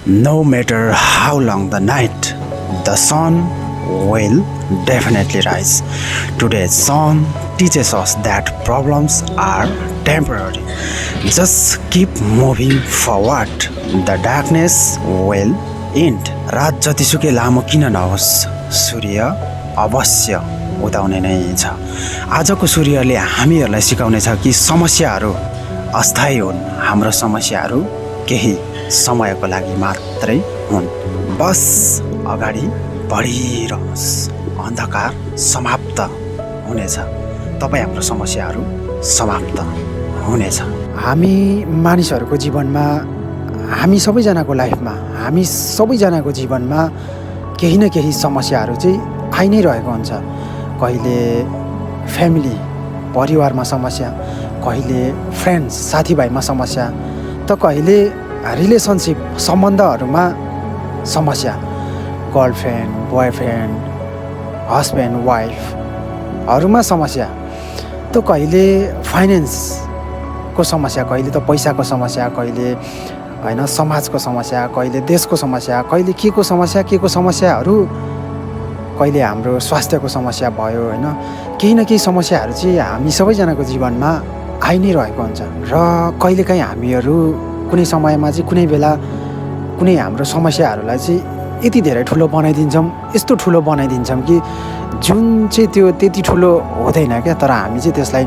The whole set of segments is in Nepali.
No matter how long the night, the sun will definitely rise. Today's song teaches us that problems are temporary. Just keep moving forward. The darkness will end. रात जतिसुकै लामो किन नहोस्, सूर्य अवश्य उदाउने नै छ। आजको सूर्यले हामीहरूलाई सिकाउनेछ कि समस्याहरू अस्थायी हुन्। हाम्रो समस्याहरू केही समयको लागि मात्रै हुन्। बस अगाडि बढिरहनुहोस्। अन्धकार समाप्त हुनेछ। तपाईँ हाम्रो समस्याहरू समाप्त हुनेछ। हामी मानिसहरूको जीवनमा, हामी सबैजनाको लाइफमा, हामी सबैजनाको जीवनमा केही न केही समस्याहरू चाहिँ आइ नै रहेको हुन्छ। कहिले फ्यामिली परिवारमा समस्या, कहिले फ्रेन्ड्स साथीभाइमा समस्या, त कहिले रिलेसनसिप सम्बन्धहरूमा समस्या, गर्लफ्रेन्ड बोयफ्रेन्ड हस्बेन्ड वाइफहरूमा समस्या, त कहिले फाइनेन्सको समस्या, कहिले त पैसाको समस्या, कहिले होइन समाजको समस्या, कहिले देशको समस्या, कहिले के को समस्याहरू, कहिले हाम्रो स्वास्थ्यको समस्या भयो होइन। केही न केही समस्याहरू चाहिँ हामी सबैजनाको जीवनमा आइ नै रहेको हुन्छ। र कहिलेकाहीँ हामीहरू कुनै समयमा चाहिँ कुनै बेला कुनै हाम्रो समस्याहरूलाई चाहिँ यति धेरै ठुलो बनाइदिन्छौँ, यस्तो ठुलो बनाइदिन्छौँ कि जुन चाहिँ त्यो त्यति ठुलो हुँदैन क्या। तर हामी चाहिँ त्यसलाई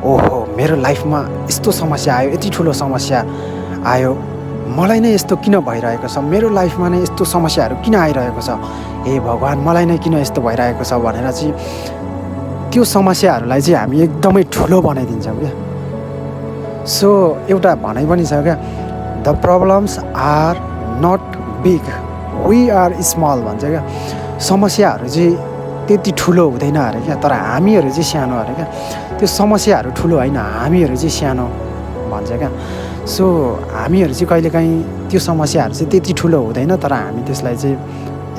ओहो मेरो लाइफमा यस्तो समस्या आयो, यति ठुलो समस्या आयो, मलाई नै यस्तो किन भइरहेको छ, मेरो लाइफमा नै यस्तो समस्याहरू किन आइरहेको छ, हे भगवान् मलाई नै किन यस्तो भइरहेको छ भनेर चाहिँ त्यो समस्याहरूलाई चाहिँ हामी एकदमै ठुलो बनाइदिन्छौँ क्या। सो एउटा भनाइ पनि छ क्या, the problems are not big, we are small भन्छ क्या। समस्याहरू चाहिँ त्यति ठुलो हुँदैन अरे क्या, तर हामीहरू चाहिँ सानो अरे क्या। त्यो समस्याहरू ठुलो होइन, हामीहरू चाहिँ सानो भन्छ क्या। सो हामीहरू चाहिँ कहिलेकाहीँ त्यो समस्याहरू चाहिँ त्यति ठुलो हुँदैन, तर हामी त्यसलाई चाहिँ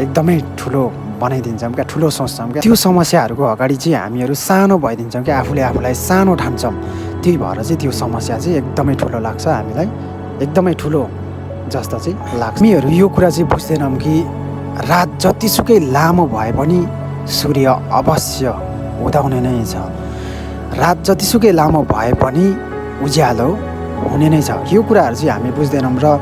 एकदमै ठुलो बनाइदिन्छौँ क्या, ठुलो सोच्छौँ क्या। त्यो समस्याहरूको अगाडि चाहिँ हामीहरू सानो भइदिन्छौँ क्या, आफूले आफूलाई सानो ठान्छौँ। त्यही भएर चाहिँ त्यो समस्या चाहिँ एकदमै ठुलो लाग्छ हामीलाई, एकदमै ठुलो जस्तो चाहिँ लाग्छ। हामीहरू यो कुरा चाहिँ बुझ्दैनौँ कि रात जतिसुकै लामो भए पनि सूर्य अवश्य उदाउने नै छ। रात जतिसुकै लामो भए पनि उज्यालो हुने नै छ। यो कुराहरू चाहिँ हामी बुझ्दैनौँ। र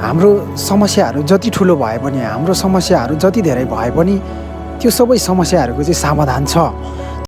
हाम्रो समस्याहरू जति ठुलो भए पनि, हाम्रो समस्याहरू जति धेरै भए पनि त्यो सबै समस्याहरूको चाहिँ समाधान छ।